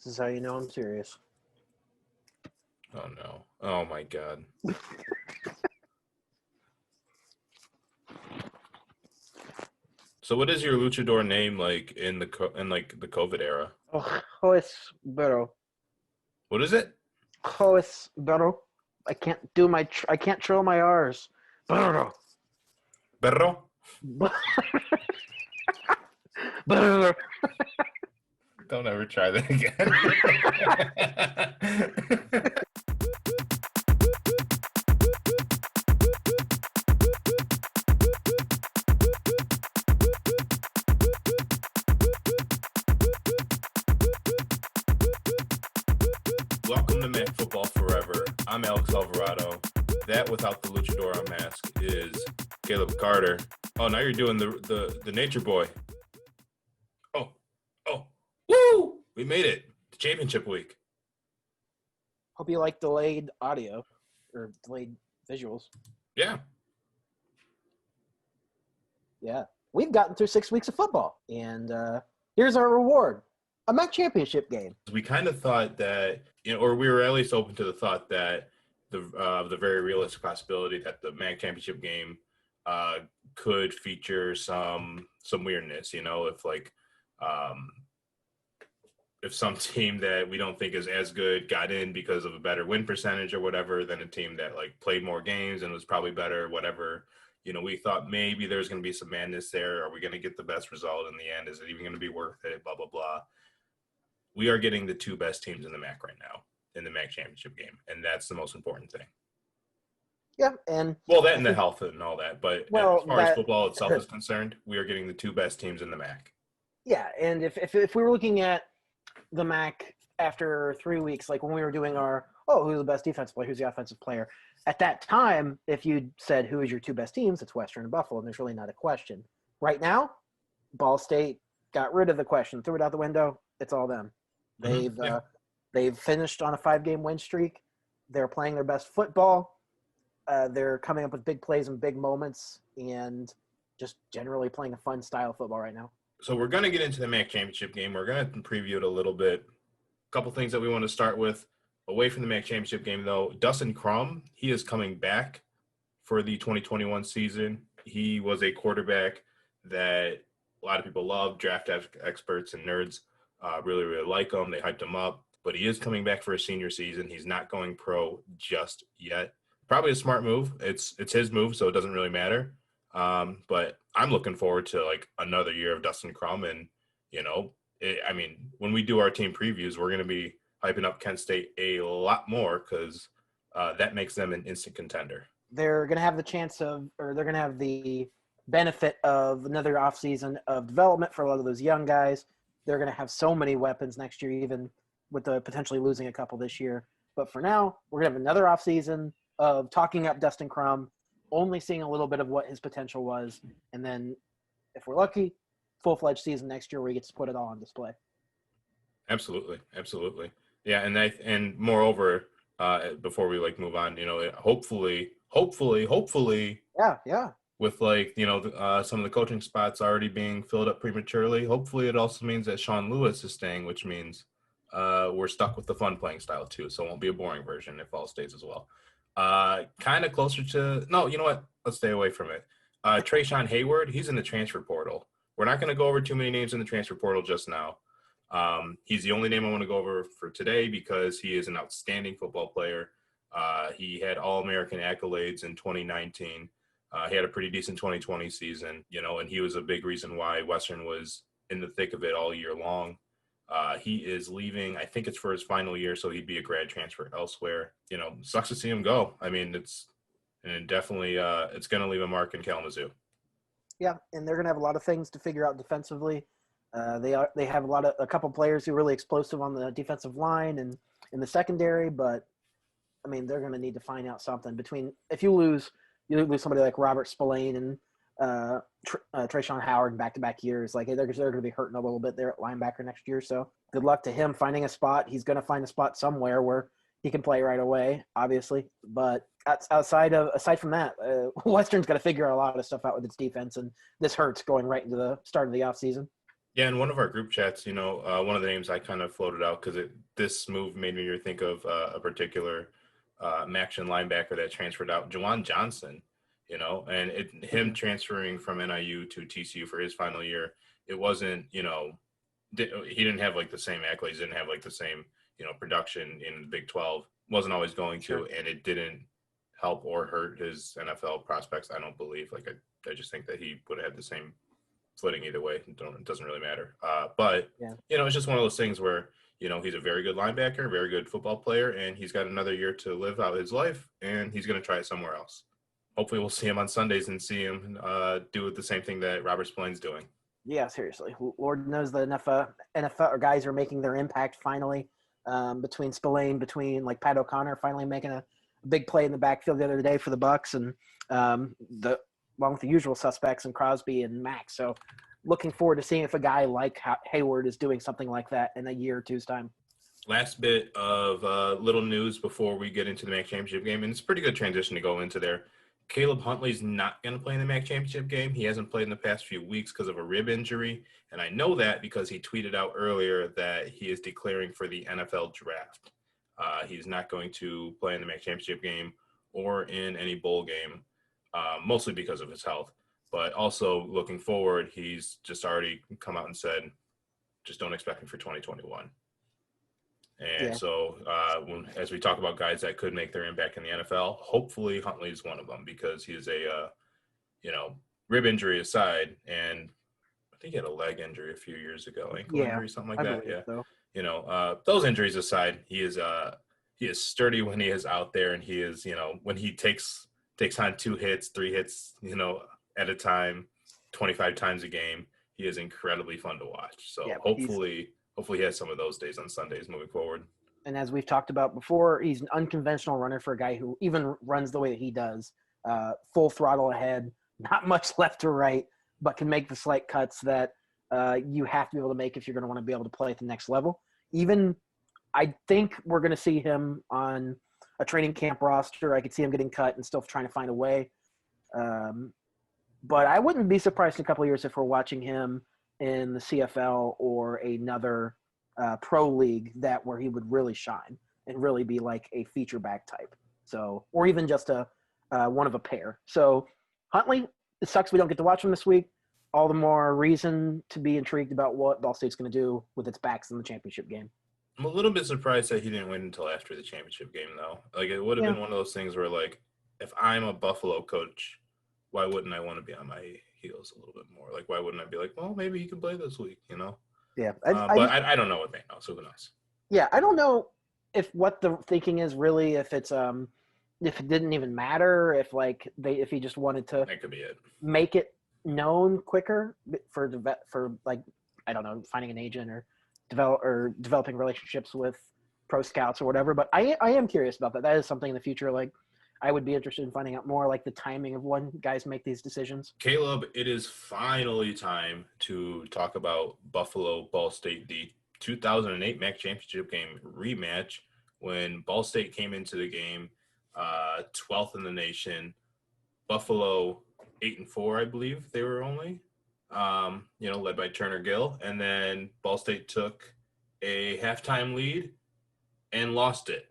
is how you know I'm serious. Oh no! Oh my God! So, what is your luchador name like in the the COVID era? Oh, Joes Burrow. What is it? Joes Burrow. I can't trill my R's. Burrow. Perro? Burrow. Don't ever try that again. Welcome to Mac Football Forever. I'm Alex Alvarado. That without the luchador mask is Caleb Carter. Oh, now you're doing the Nature Boy. Oh, woo! We made it. The championship week. Hope you like delayed audio or delayed visuals. Yeah. Yeah. We've gotten through 6 weeks of football, and here's our reward. A MAC championship game. We kind of thought that, or we were at least open to the thought that the very realistic possibility that the MAC championship game could feature some weirdness, if some team that we don't think is as good got in because of a better win percentage or whatever than a team that played more games and was probably better, whatever. We thought maybe there's going to be some madness there. Are we going to get the best result in the end? Is it even going to be worth it? Blah, blah, blah. We are getting the two best teams in the MAC right now in the MAC championship game, and that's the most important thing. Yeah, and that and the health and all that, but as far as football itself is concerned, we are getting the two best teams in the MAC. Yeah, and if we were looking at the MAC after 3 weeks, like when we were doing who's the best defensive player, who's the offensive player, at that time, if you said who is your two best teams, it's Western and Buffalo, and there's really not a question. Right now, Ball State got rid of the question, threw it out the window. It's all them. They've finished on a 5-game win streak. They're playing their best football. They're coming up with big plays and big moments, and just generally playing a fun style of football right now. So we're going to get into the MAC championship game. We're going to preview it a little bit. A couple things that we want to start with. Away from the MAC championship game, though, Dustin Crum, he is coming back for the 2021 season. He was a quarterback that a lot of people love. Draft experts and nerds really, really like him. They hyped him up. But he is coming back for a senior season. He's not going pro just yet. Probably a smart move. It's his move, so it doesn't really matter. But I'm looking forward to another year of Dustin Crum, and when we do our team previews, we're going to be hyping up Kent State a lot more because that makes them an instant contender. They're going to have they're going to have the benefit of another offseason of development for a lot of those young guys. They're going to have so many weapons next year, even with the potentially losing a couple this year. But for now, we're going to have another offseason of talking up Dustin Crum, only seeing a little bit of what his potential was, and then, if we're lucky, full-fledged season next year where he gets to put it all on display. Absolutely. Yeah, and moreover, before we move on, hopefully. Yeah. With some of the coaching spots already being filled up prematurely, hopefully it also means that Sean Lewis is staying, which means we're stuck with the fun playing style too. So it won't be a boring version if all stays as well. Kind of closer to – no, you know what? Let's stay away from it. Trayshawn Hayward, he's in the transfer portal. We're not going to go over too many names in the transfer portal just now. He's the only name I want to go over for today because he is an outstanding football player. He had All-American accolades in 2019. He had a pretty decent 2020 season, and he was a big reason why Western was in the thick of it all year long. He is leaving. I think it's for his final year, so he'd be a grad transfer elsewhere. Sucks to see him go. I mean, it's definitely it's going to leave a mark in Kalamazoo. Yeah, and they're going to have a lot of things to figure out defensively. They have a couple players who are really explosive on the defensive line and in the secondary, but I mean, they're going to need to find out something if you lose somebody like Robert Spillane and Trayshawn Howard in back-to-back years. They're going to be hurting a little bit there at linebacker next year. So good luck to him finding a spot. He's going to find a spot somewhere where he can play right away, obviously. But aside from that, Western's got to figure a lot of stuff out with its defense, and this hurts going right into the start of the offseason. Yeah, in one of our group chats, one of the names I kind of floated out because this move made me think of a particular action linebacker that transferred out, Juwan Johnson. And him transferring from NIU to TCU for his final year, it wasn't, he didn't have like the same accolades, didn't have like the same, production in the Big 12, wasn't always going to, and it didn't help or hurt his NFL prospects, I don't believe. Like, I just think that he would have had the same footing either way. It doesn't really matter. But, it's just one of those things where, he's a very good linebacker, very good football player, and he's got another year to live out his life, and he's going to try it somewhere else. Hopefully we'll see him on Sundays and see him do the same thing that Robert Spillane's doing. Yeah, seriously. Lord knows the NFL or guys are making their impact finally. Between Spillane, like Pat O'Connor finally making a big play in the backfield the other day for the Bucs, and along with the usual suspects and Crosby and Mack. So looking forward to seeing if a guy like Hayward is doing something like that in a year or two's time. Last bit of little news before we get into the MAC championship game, and it's a pretty good transition to go into there. Caleb Huntley's not going to play in the MAC championship game. He hasn't played in the past few weeks because of a rib injury, and I know that because he tweeted out earlier that he is declaring for the NFL draft. He's not going to play in the MAC championship game or in any bowl game, mostly because of his health. But also looking forward, he's just already come out and said, just don't expect me for 2021. And so as we talk about guys that could make their impact in the NFL, hopefully Huntley is one of them because he is a, rib injury aside, and I think he had a leg injury a few years ago, ankle injury, something like that. Yeah. So. Those injuries aside, he is sturdy when he is out there, and he is, when he takes on 2 hits, 3 hits, at a time, 25 times a game, he is incredibly fun to watch. So hopefully he has some of those days on Sundays moving forward. And as we've talked about before, he's an unconventional runner for a guy who even runs the way that he does, full throttle ahead, not much left or right, but can make the slight cuts that you have to be able to make if you're going to want to be able to play at the next level. Even I think we're going to see him on a training camp roster. I could see him getting cut and still trying to find a way. But I wouldn't be surprised in a couple of years if we're watching him in the CFL or another pro league where he would really shine and really be like a feature back type. So, or even just a one of a pair. So Huntley, it sucks we don't get to watch him this week. All the more reason to be intrigued about what Ball State's going to do with its backs in the championship game. I'm a little bit surprised that he didn't wait until after the championship game, though. Like, it would have been one of those things where, like, if I'm a Buffalo coach, why wouldn't I want to be on my heels a little bit more? Like, why wouldn't I be like, well, maybe he can play this week, Yeah. But I don't know what they know, so who knows? Yeah, I don't know if what the thinking is really, if it's if it didn't even matter, if he just wanted to that could be it. Make it known quicker for like, I don't know, finding an agent or developing relationships with pro scouts or whatever. But I am curious about that. That is something in the future, like, I would be interested in finding out more, like the timing of when guys make these decisions. Caleb, it is finally time to talk about Buffalo Ball State, the 2008 MAC championship game rematch, when Ball State came into the game 12th in the nation. Buffalo 8-4, I believe they were only, led by Turner Gill, and then Ball State took a halftime lead and lost it.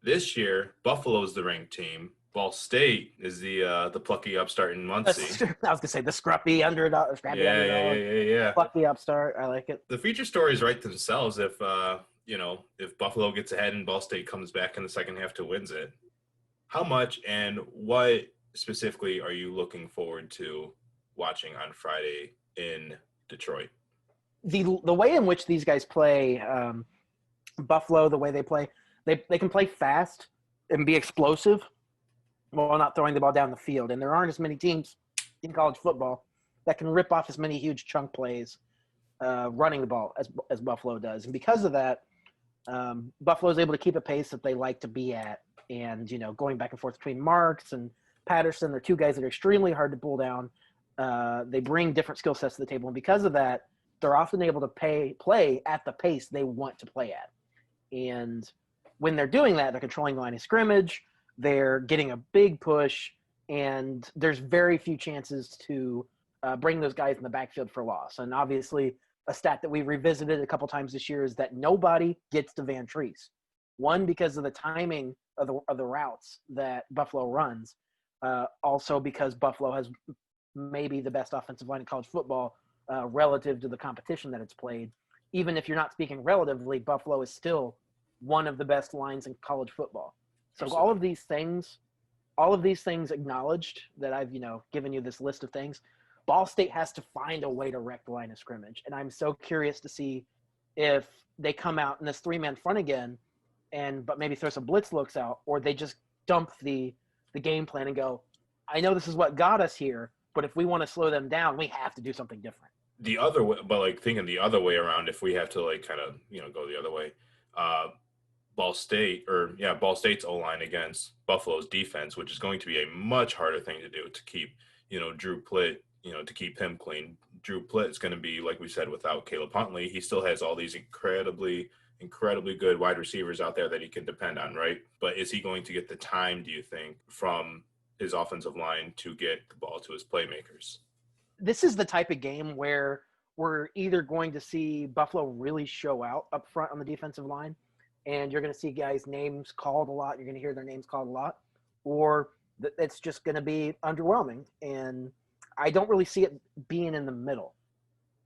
This year, Buffalo's the ranked team. Ball State is the plucky upstart in Muncie. I was gonna say the scrappy underdog. Yeah. Plucky upstart. I like it. The feature stories write themselves if Buffalo gets ahead and Ball State comes back in the second half to wins it. How much and what specifically are you looking forward to watching on Friday in Detroit? The way in which these guys play, Buffalo, the way they play. They can play fast and be explosive while not throwing the ball down the field. And there aren't as many teams in college football that can rip off as many huge chunk plays running the ball as Buffalo does. And because of that, Buffalo is able to keep a pace that they like to be at. And, going back and forth between Marks and Patterson, they're two guys that are extremely hard to pull down. They bring different skill sets to the table. And because of that, they're often able to play at the pace they want to play at. And when they're doing that, they're controlling the line of scrimmage, they're getting a big push, and there's very few chances to bring those guys in the backfield for loss. And obviously, a stat that we've revisited a couple times this year is that nobody gets to Van Treese. One, because of the timing of the routes that Buffalo runs. Also because Buffalo has maybe the best offensive line in college football relative to the competition that it's played. Even if you're not speaking relatively, Buffalo is still one of the best lines in college football. So Absolutely. all of these things acknowledged that I've, given you this list of things, Ball State has to find a way to wreck the line of scrimmage. And I'm so curious to see if they come out in this 3-man front again but maybe throw some blitz looks out, or they just dump the game plan and go, I know this is what got us here, but if we want to slow them down, we have to do something different. The other way, but like thinking the other way around, if we have to like kind of, go the other way, Ball State's O-line against Buffalo's defense, which is going to be a much harder thing to do to keep, Drew Plitt, to keep him clean. Drew Plitt is going to be, like we said, without Caleb Huntley. He still has all these incredibly good wide receivers out there that he can depend on, right? But is he going to get the time, do you think, from his offensive line to get the ball to his playmakers? This is the type of game where we're either going to see Buffalo really show out up front on the defensive line, and you're going to see guys' names called a lot. You're going to hear their names called a lot, or it's just going to be underwhelming. And I don't really see it being in the middle.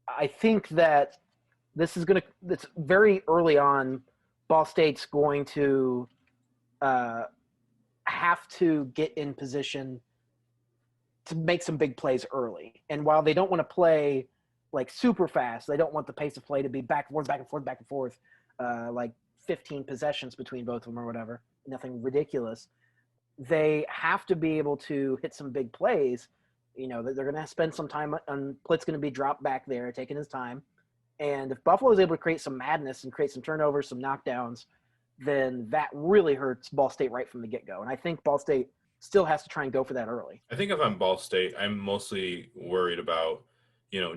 I think that it's very early on. Ball State's going to have to get in position to make some big plays early. And while they don't want to play like super fast, they don't want the pace of play to be back and forth, like 15 possessions between both of them or whatever, nothing ridiculous. They have to be able to hit some big plays. They're going to spend some time on Plitt's going to be dropped back there, taking his time. And if Buffalo is able to create some madness and create some turnovers, some knockdowns, then that really hurts Ball State right from the get-go. And I think Ball State still has to try and go for that early. I think if I'm Ball State, I'm mostly worried about,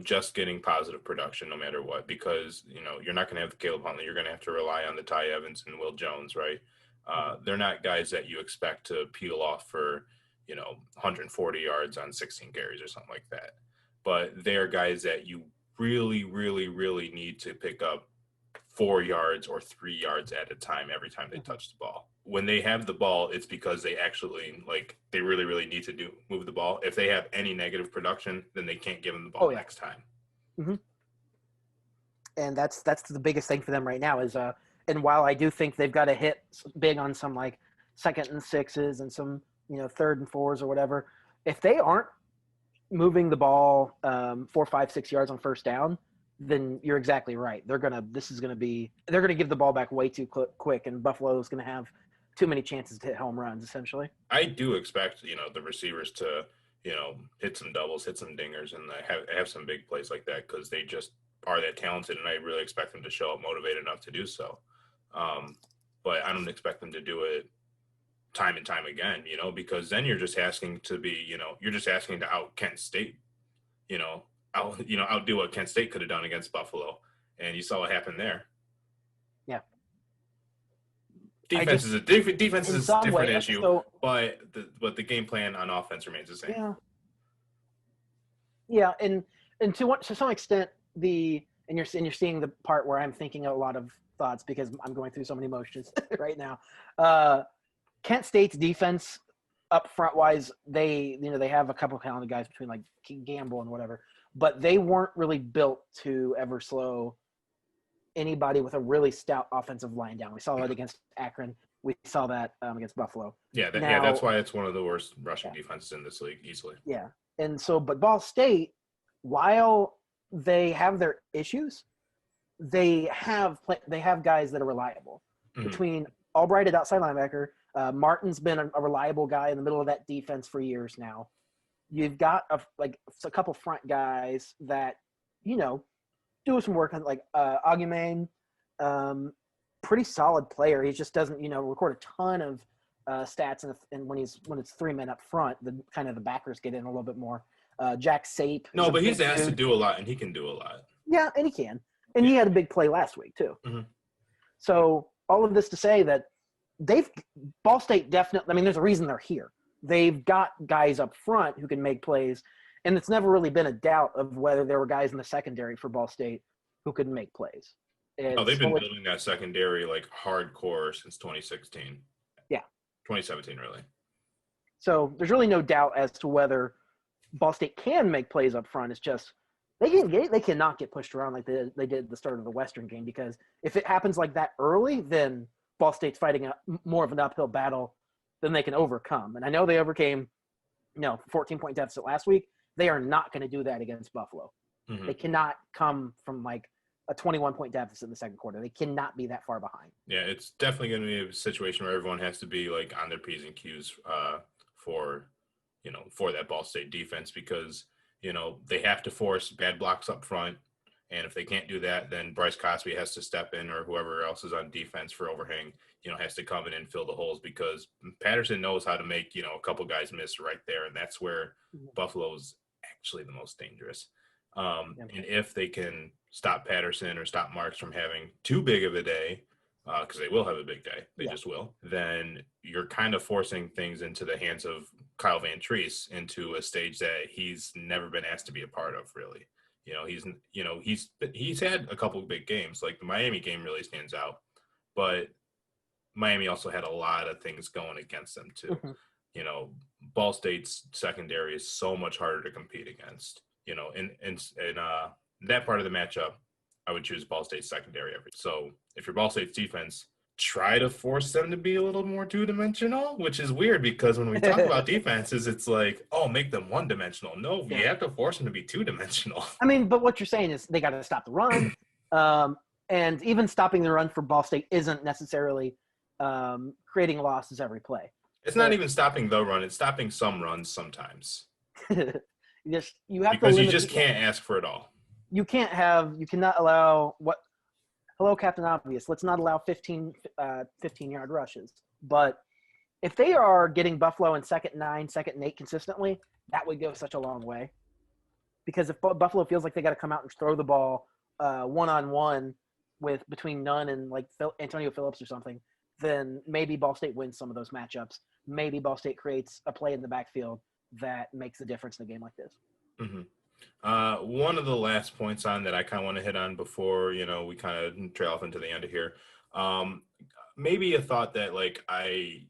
just getting positive production no matter what, because, you're not going to have Caleb Huntley. You're going to have to rely on the Ty Evans and Will Jones, right? They're not guys that you expect to peel off for, 140 yards on 16 carries or something like that. But they're guys that you really, really, really need to pick up 4 yards or 3 yards at a time every time they touch the ball. When they have the ball, it's because they actually, they really, really need to move the ball. If they have any negative production, then they can't give them the ball next time. Mm-hmm. And that's the biggest thing for them right now is, and while I do think they've got to hit big on some like 2nd and 6s and some, 3rd and 4s or whatever, if they aren't moving the ball 4, 5, 6 yards on first down, then you're exactly right. They're going to give the ball back way too quick, and Buffalo is going to have too many chances to hit home runs, essentially. I do expect, the receivers to, hit some doubles, hit some dingers, and have some big plays like that, because they just are that talented, and I really expect them to show up motivated enough to do so. But I don't expect them to do it time and time again, because then you're just asking to be, you're just asking to out Kent State, outdo what Kent State could have done against Buffalo, and you saw what happened there. Yeah. Defense is a different issue, so, but the game plan on offense remains the same. Yeah. Yeah, and to some extent, you're seeing the part where I'm thinking a lot of thoughts because I'm going through so many emotions right now. Kent State's defense up front wise, they have a couple of talented guys between like Gamble and whatever, but they weren't really built to ever slow anybody with a really stout offensive line down. We saw that against Akron. We saw that against Buffalo. Yeah, that's why it's one of the worst rushing defenses in this league, easily. Yeah, and so, but Ball State, while they have their issues, they have guys that are reliable. Mm-hmm. Between Albright at outside linebacker, Martin's been a reliable guy in the middle of that defense for years now. You've got a couple front guys that do some work on Aguiman, pretty solid player. He just doesn't record a ton of stats, and when it's 3 men up front, the backers get in a little bit more. Jack Sape. No, but he's asked to do a lot, and he can do a lot. Yeah, and he can. And he had a big play last week, too. Mm-hmm. So all of this to say that Ball State definitely – there's a reason they're here. They've got guys up front who can make plays, And it's never really been a doubt of whether there were guys in the secondary for Ball State who could make plays. Oh, they've been building that secondary like hardcore since 2016. Yeah. 2017, really. So there's really no doubt as to whether Ball State can make plays up front. It's just they cannot get pushed around like they did at the start of the Western game, because if it happens like that early, then Ball State's fighting more of an uphill battle than they can overcome. And I know they overcame, 14-point deficit last week. They are not going to do that against Buffalo. Mm-hmm. They cannot come from like a 21-point deficit in the second quarter. They cannot be that far behind. Yeah, it's definitely going to be a situation where everyone has to be like on their P's and Q's for that Ball State defense, because, they have to force bad blocks up front. And if they can't do that, then Bryce Cosby has to step in, or whoever else is on defense for overhang, has to come in and fill the holes, because Patterson knows how to make, a couple guys miss right there. And that's where Buffalo's actually the most dangerous. And if they can stop Patterson or stop Marks from having too big of a day, because they will have a big day, they just will, then you're kind of forcing things into the hands of Kyle Van Treese into a stage that he's never been asked to be a part of, really. He's had a couple of big games, like the Miami game really stands out, but Miami also had a lot of things going against them too. Mm-hmm. Ball State's secondary is so much harder to compete against. In that part of the matchup, I would choose Ball State's secondary. So if you're Ball State's defense, try to force them to be a little more two-dimensional, which is weird, because when we talk about defenses, it's like, make them one-dimensional. No, you have to force them to be two-dimensional. I mean, but what you're saying is they got to stop the run. And even stopping the run for Ball State isn't necessarily creating losses every play. It's not even stopping the run. It's stopping some runs sometimes. You have because to you just can't ask for it all. You cannot allow hello, Captain Obvious. Let's not allow 15-yard rushes. But if they are getting Buffalo in 2nd and 9, 2nd and 8 consistently, that would go such a long way. Because if Buffalo feels like they got to come out and throw the ball one-on-one between Nunn and like Antonio Phillips or something, then maybe Ball State wins some of those matchups. Maybe Ball State creates a play in the backfield that makes a difference in a game like this. Mm-hmm. One of the last points on that I kind of want to hit on before, we kind of trail off into the end of here. Maybe a thought that like I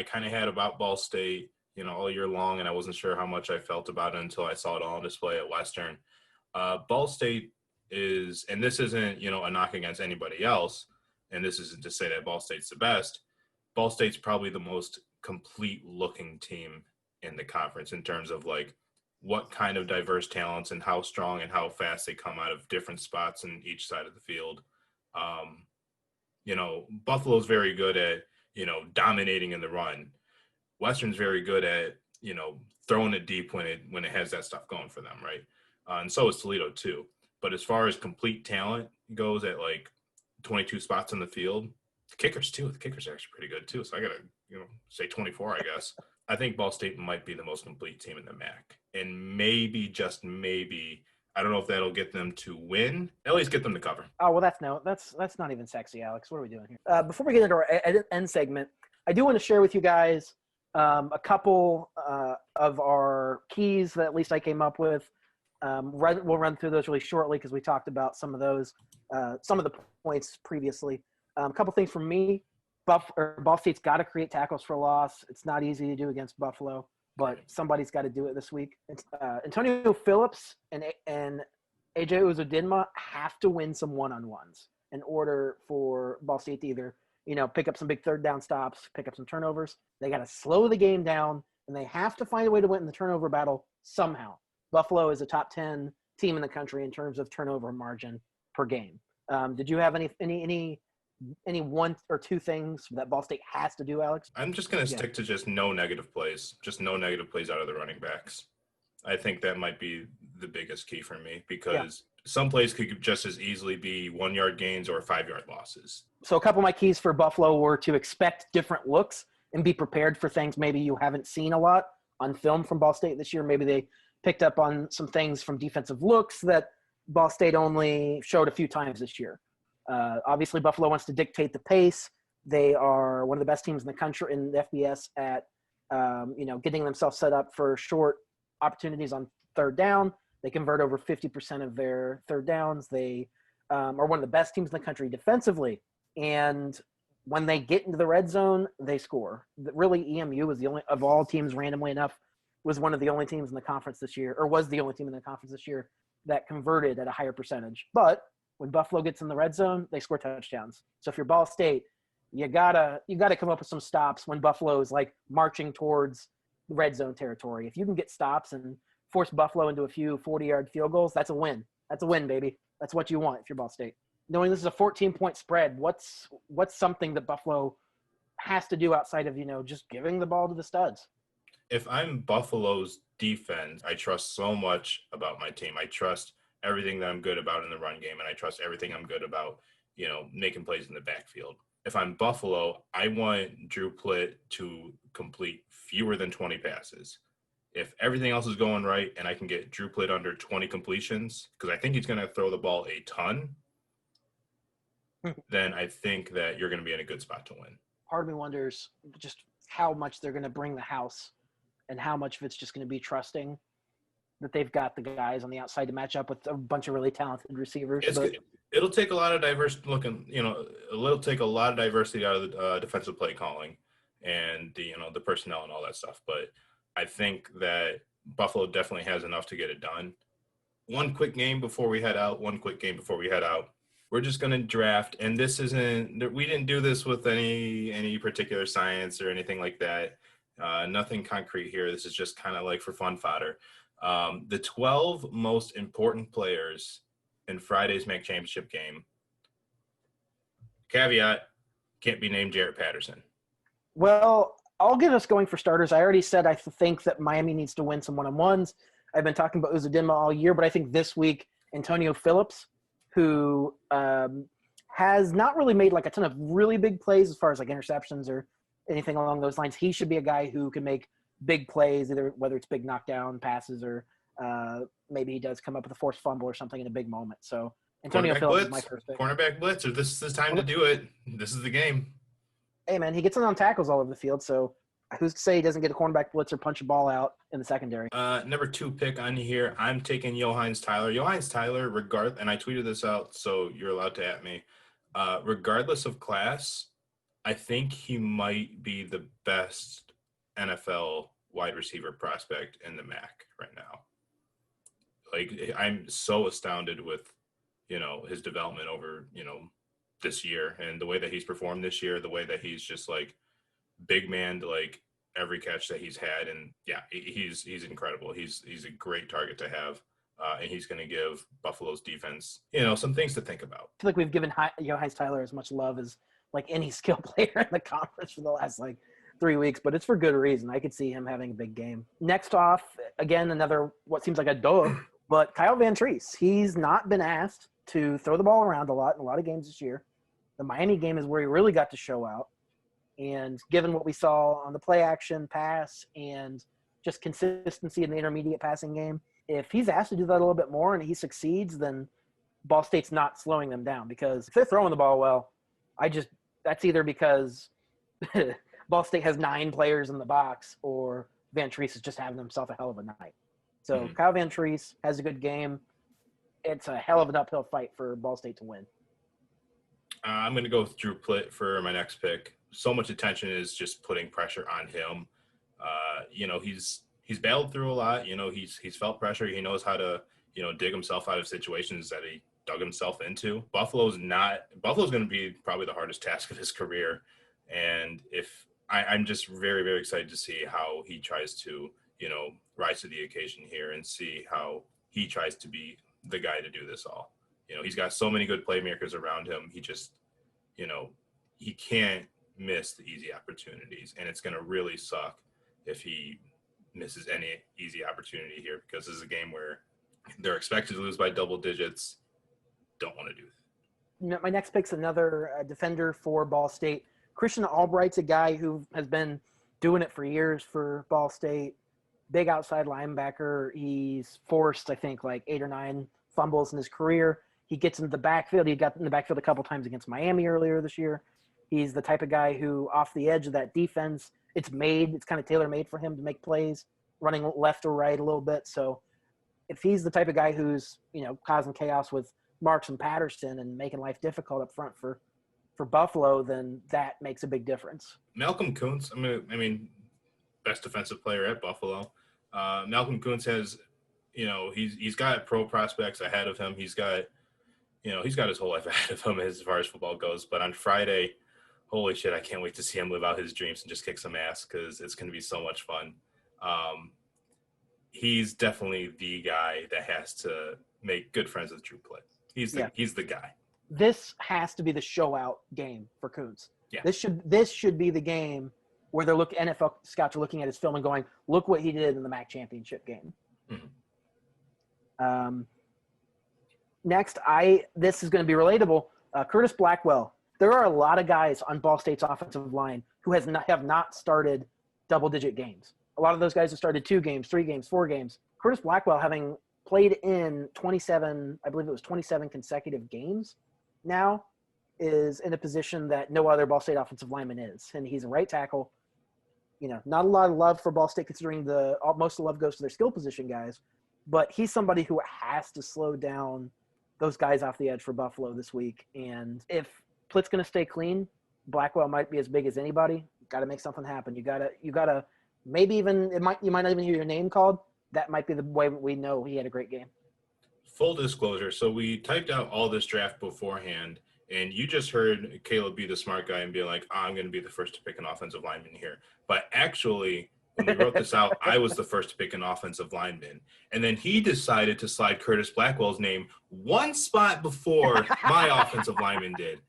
kind of had about Ball State, all year long, and I wasn't sure how much I felt about it until I saw it all on display at Western. Ball State is, and this isn't, a knock against anybody else, and this isn't to say that Ball State's the best. Ball State's probably the most complete looking team in the conference in terms of like what kind of diverse talents and how strong and how fast they come out of different spots in each side of the field. Buffalo's very good at, dominating in the run. Western's very good at, throwing it deep when it has that stuff going for them, right? And so is Toledo too. But as far as complete talent goes at like 22 spots in the field, the kickers too. The kickers are actually pretty good too. So I got to, say 24, I guess. I think Ball State might be the most complete team in the MAC. And maybe, just maybe, I don't know if that'll get them to win. At least get them to cover. Oh, well, that's not even sexy, Alex. What are we doing here? Before we get into our end segment, I do want to share with you guys a couple of our keys that at least I came up with. We'll run through those really shortly because we talked about some of those, some of the points previously. A couple things from me. Ball State's got to create tackles for loss. It's not easy to do against Buffalo, but somebody's got to do it this week. Antonio Phillips and AJ Uzodinma have to win some one-on-ones in order for Ball State to either, pick up some big third down stops, pick up some turnovers. They got to slow the game down, and they have to find a way to win in the turnover battle somehow. Buffalo is a top 10 team in the country in terms of turnover margin per game. Did you have any one or two things that Ball State has to do, Alex? I'm just going to stick to just no negative plays. Just no negative plays out of the running backs. I think that might be the biggest key for me because some plays could just as easily be 1-yard gains or 5-yard losses. So a couple of my keys for Buffalo were to expect different looks and be prepared for things maybe you haven't seen a lot on film from Ball State this year. Maybe they picked up on some things from defensive looks that Ball State only showed a few times this year. Obviously, Buffalo wants to dictate the pace. They are one of the best teams in the country in the FBS at, getting themselves set up for short opportunities on third down. They convert over 50% of their third downs. They are one of the best teams in the country defensively. And when they get into the red zone, they score. Really, EMU was the only, of all teams, randomly enough, was one of the only teams in the conference this year, or was the only team in the conference this year that converted at a higher percentage. But when Buffalo gets in the red zone, they score touchdowns. So if you're Ball State, you gotta come up with some stops when Buffalo is like marching towards red zone territory. If you can get stops and force Buffalo into a few 40-yard field goals, that's a win. That's a win, baby. That's what you want if you're Ball State. Knowing this is a 14-point spread, what's something that Buffalo has to do outside of, just giving the ball to the studs? If I'm Buffalo's defense, I trust so much about my team. I trust everything that I'm good about in the run game, and I trust everything I'm good about, making plays in the backfield. If I'm Buffalo, I want Drew Plitt to complete fewer than 20 passes. If everything else is going right and I can get Drew Plitt under 20 completions, because I think he's going to throw the ball a ton, then I think that you're going to be in a good spot to win. Part of me wonders just how much they're going to bring the house and how much of it's just going to be trusting that they've got the guys on the outside to match up with a bunch of really talented receivers. It'll take a lot of it'll take a lot of diversity out of the defensive play calling and the personnel and all that stuff. But I think that Buffalo definitely has enough to get it done. One quick game before we head out. We're just going to draft, and we didn't do this with any particular science or anything like that. Nothing concrete here. This is just kind of like for fun fodder. The 12 most important players in Friday's MAC championship game. Caveat, can't be named Jaret Patterson. Well, I'll get us going for starters. I already said I think that Miami needs to win some one-on-ones. I've been talking about Uzodinma all year, but I think this week, Antonio Phillips, who has not really made like a ton of really big plays as far as like interceptions or anything along those lines. He should be a guy who can make big plays, either whether it's big knockdown passes or maybe he does come up with a forced fumble or something in a big moment. So Antonio Phillips is my first pick. Cornerback blitz, or this is time to do it. This is the game. Hey, man, he gets in on tackles all over the field, so who's to say he doesn't get a cornerback blitz or punch a ball out in the secondary? Number 2 pick on here, I'm taking Johannes Tyler. Johannes Tyler, and I tweeted this out, so you're allowed to at me. Regardless of class, I think he might be the best NFL wide receiver prospect in the MAC right now. Like, I'm so astounded with, his development over, this year and the way that he's performed this year, the way that he's just like big man to like every catch that he's had. And yeah, he's incredible. He's a great target to have. And he's going to give Buffalo's defense, some things to think about. I feel like we've given Johannes Tyler as much love as like any skill player in the conference for the last 3 weeks, but it's for good reason. I could see him having a big game. Next off, again, another what seems like a duh, but Kyle Van Treese. He's not been asked to throw the ball around a lot in a lot of games this year. The Miami game is where he really got to show out. And given what we saw on the play action pass and just consistency in the intermediate passing game, if he's asked to do that a little bit more and he succeeds, then Ball State's not slowing them down, because if they're throwing the ball well, that's either because Ball State has 9 players in the box or Van Treese is just having himself a hell of a night. So Kyle Van Treese has a good game. It's a hell of an uphill fight for Ball State to win. I'm going to go with Drew Plitt for my next pick. So much attention is just putting pressure on him. He's battled through a lot. He's felt pressure. He knows how to, dig himself out of situations that he dug himself into. Buffalo's going to be probably the hardest task of his career. And I'm just very, very excited to see how he tries to, rise to the occasion here and see how he tries to be the guy to do this all. He's got so many good playmakers around him. He just, he can't miss the easy opportunities. And it's going to really suck if he misses any easy opportunity here, because this is a game where they're expected to lose by double digits. Don't want to do that. My next pick's another defender for Ball State. Christian Albright's a guy who has been doing it for years for Ball State. Big outside linebacker. He's forced, I think, 8 or 9 fumbles in his career. He gets into the backfield. He got in the backfield a couple times against Miami earlier this year. He's the type of guy who, off the edge of that defense, it's kind of tailor-made for him to make plays, running left or right a little bit. So if he's the type of guy who's, causing chaos with Marks and Patterson and making life difficult up front for Buffalo, then that makes a big difference. Malcolm Kuntz, best defensive player at Buffalo. Malcolm Kuntz has, he's got pro prospects ahead of him. He's got his whole life ahead of him as far as football goes. But on Friday, holy shit, I can't wait to see him live out his dreams and just kick some ass because it's going to be so much fun. He's definitely the guy that has to make good friends with Drew Play. He's the guy. This has to be the show out game for Kuntz. Yeah. This should be the game where NFL scouts are looking at his film and going, look what he did in the MAC championship game. Mm-hmm. Next, this is going to be relatable. Curtis Blackwell. There are a lot of guys on Ball State's offensive line who have not started double-digit games. A lot of those guys have started 2 games, 3 games, 4 games. Curtis Blackwell, having played in 27 consecutive games now, is in a position that no other Ball State offensive lineman is. And he's a right tackle. Not a lot of love for Ball State considering most of the love goes to their skill position guys. But he's somebody who has to slow down those guys off the edge for Buffalo this week. And if Plitt's going to stay clean, Blackwell might be as big as anybody. Got to make something happen. You gotta maybe even you might not even hear your name called. That might be the way we know he had a great game. Full disclosure. So we typed out all this draft beforehand, and you just heard Caleb be the smart guy and be like, I'm going to be the first to pick an offensive lineman here. But actually, when we wrote this out, I was the first to pick an offensive lineman. And then he decided to slide Curtis Blackwell's name one spot before my offensive lineman did.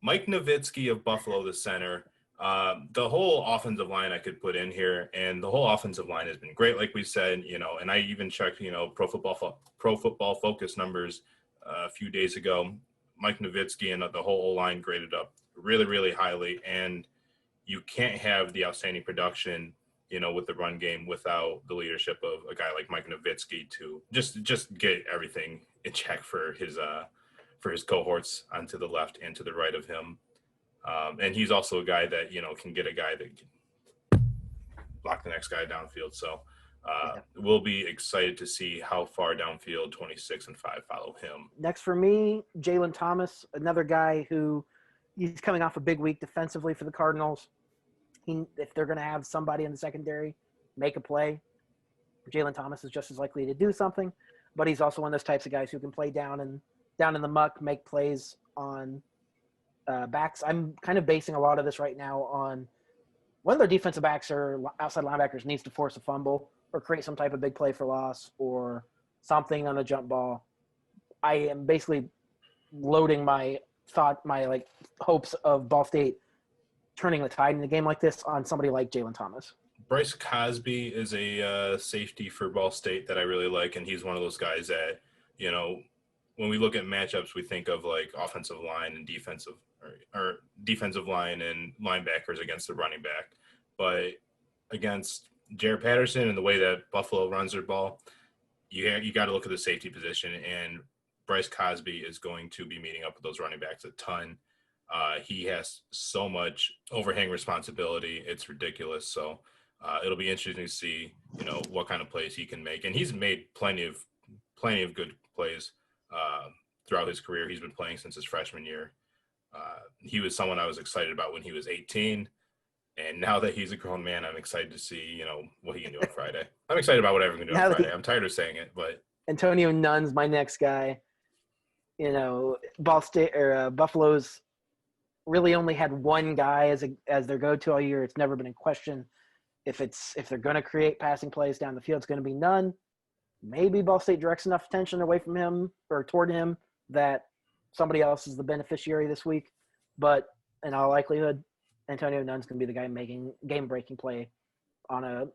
Mike Nowitzki of Buffalo, the center. The whole offensive line I could put in here, and the whole offensive line has been great, like we said, and I even checked, Pro Football Focus numbers a few days ago. Mike Nowitzki and the whole line graded up really, really highly, and you can't have the outstanding production, with the run game without the leadership of a guy like Mike Nowitzki to just get everything in check for his cohorts onto the left and to the right of him. And he's also a guy that, can get a guy that can block the next guy downfield. So we'll be excited to see how far downfield 26 and 5 follow him. Next for me, Jalen Thomas, another guy who he's coming off a big week defensively for the Cardinals. If they're going to have somebody in the secondary make a play, Jalen Thomas is just as likely to do something. But he's also one of those types of guys who can play down in the muck, make plays on backs. I'm kind of basing a lot of this right now on one of their defensive backs or outside linebackers needs to force a fumble or create some type of big play for loss or something on a jump ball. I am basically loading my hopes of Ball State turning the tide in a game like this on somebody like Jalen Thomas. Bryce Cosby is a safety for Ball State that I really like, and he's one of those guys that, when we look at matchups, we think of like offensive line and defensive or defensive line and linebackers against the running back. But against Jaret Patterson and the way that Buffalo runs their ball, you got to look at the safety position, and Bryce Cosby is going to be meeting up with those running backs a ton. He has so much overhang responsibility. It's ridiculous. So it'll be interesting to see, what kind of plays he can make. And he's made plenty of good plays throughout his career. He's been playing since his freshman year. He was someone I was excited about when he was 18. And now that he's a grown man, I'm excited to see, what he can do on Friday. I'm excited about whatever he can do on Friday. I'm tired of saying it, but Antonio Nunn's my next guy. Ball State or Buffalo's really only had one guy as their go-to all year. It's never been in question. If they're going to create passing plays down the field, it's going to be Nunn. Maybe Ball State directs enough attention away from him or toward him that somebody else is the beneficiary this week. But in all likelihood, Antonio Nunn's going to be the guy making game-breaking play on a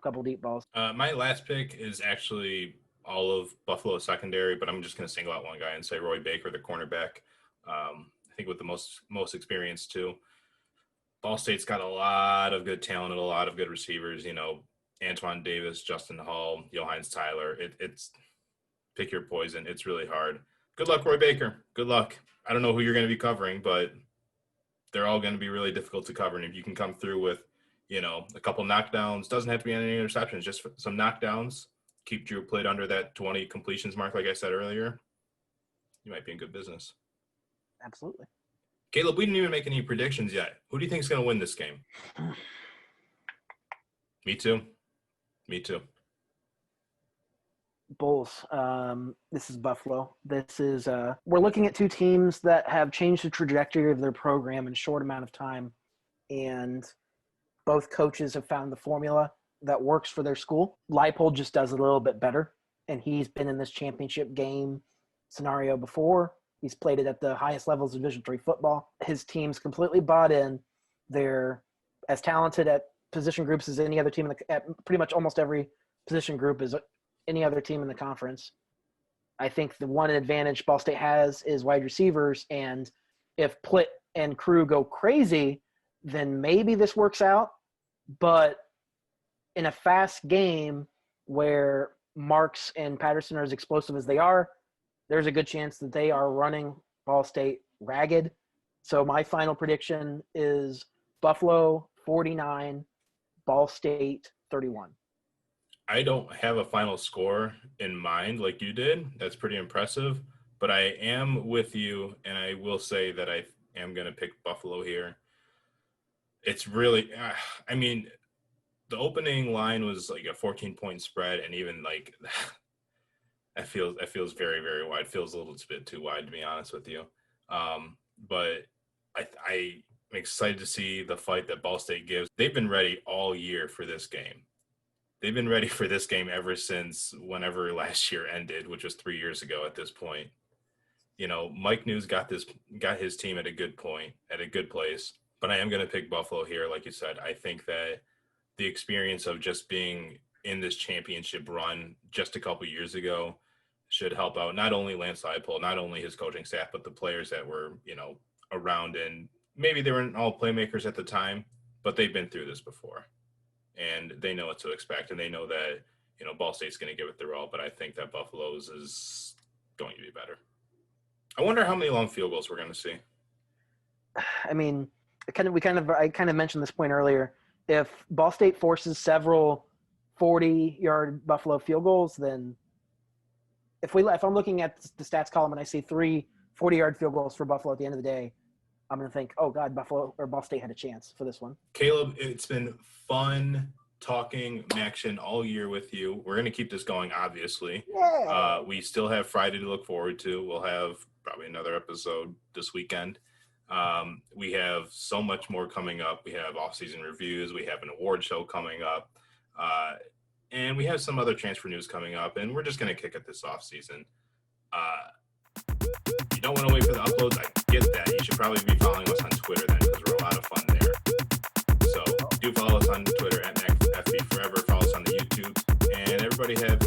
couple deep balls. My last pick is actually all of Buffalo secondary, but I'm just going to single out one guy and say Roy Baker, the cornerback. I think with the most experience too. Ball State's got a lot of good talent and a lot of good receivers. Antoine Davis, Justin Hall, Johannes Tyler. It's pick your poison. It's really hard. Good luck, Roy Baker. Good luck. I don't know who you're going to be covering, but they're all going to be really difficult to cover. And if you can come through with, a couple knockdowns, doesn't have to be any interceptions, just some knockdowns, keep Drew Plitt under that 20 completions mark, like I said earlier, you might be in good business. Absolutely. Caleb, we didn't even make any predictions yet. Who do you think is going to win this game? Me too. Bulls. This is Buffalo. This is we're looking at two teams that have changed the trajectory of their program in a short amount of time, and both coaches have found the formula that works for their school. Leipold just does it a little bit better, and he's been in this championship game scenario before. He's played it at the highest levels of Division III football. His team's completely bought in. They're as talented at position groups as any other team at pretty much almost every position group is any other team in the conference. I think the one advantage Ball State has is wide receivers, and if Plitt and crew go crazy, then maybe this works out. But in a fast game where Marks and Patterson are as explosive as they are, there's a good chance that they are running Ball State ragged. So my final prediction is Buffalo 49, Ball State 31. I don't have a final score in mind like you did. That's pretty impressive. But I am with you, and I will say that I am going to pick Buffalo here. It's really I mean, the opening line was like a 14-point spread, and even like that feels very, very wide. Feels a little bit too wide, to be honest with you. But I'm excited to see the fight that Ball State gives. They've been ready all year for this game. They've been ready for this game ever since whenever last year ended, which was 3 years ago at this point. You know, Mike News got his team at a good point, at a good place. But I am going to pick Buffalo here. Like you said, I think that the experience of just being in this championship run just a couple years ago should help out not only Lance Leipold, not only his coaching staff, but the players that were, you know, around. And maybe they weren't all playmakers at the time, but they've been through this before. And they know what to expect, and they know that, you know, Ball State's going to give it their all, but I think that Buffalo's is going to be better. I wonder how many long field goals we're going to see. I mean, I kind of mentioned this point earlier. If Ball State forces several 40-yard Buffalo field goals, then if I'm looking at the stats column and I see 3 40-yard field goals for Buffalo at the end of the day, I'm going to think, oh, God, Buffalo or Ball State had a chance for this one. Caleb, it's been fun talking action all year with you. We're going to keep this going, obviously. Yeah. We still have Friday to look forward to. We'll have probably another episode this weekend. We have so much more coming up. We have off-season reviews. We have an award show coming up. And we have some other transfer news coming up. And we're just going to kick it this off-season. You don't want to wait for the uploads. I get that. You should probably be following us on Twitter then, because we're a lot of fun there. So do follow us on Twitter at FB Forever. Follow us on the YouTube. And everybody have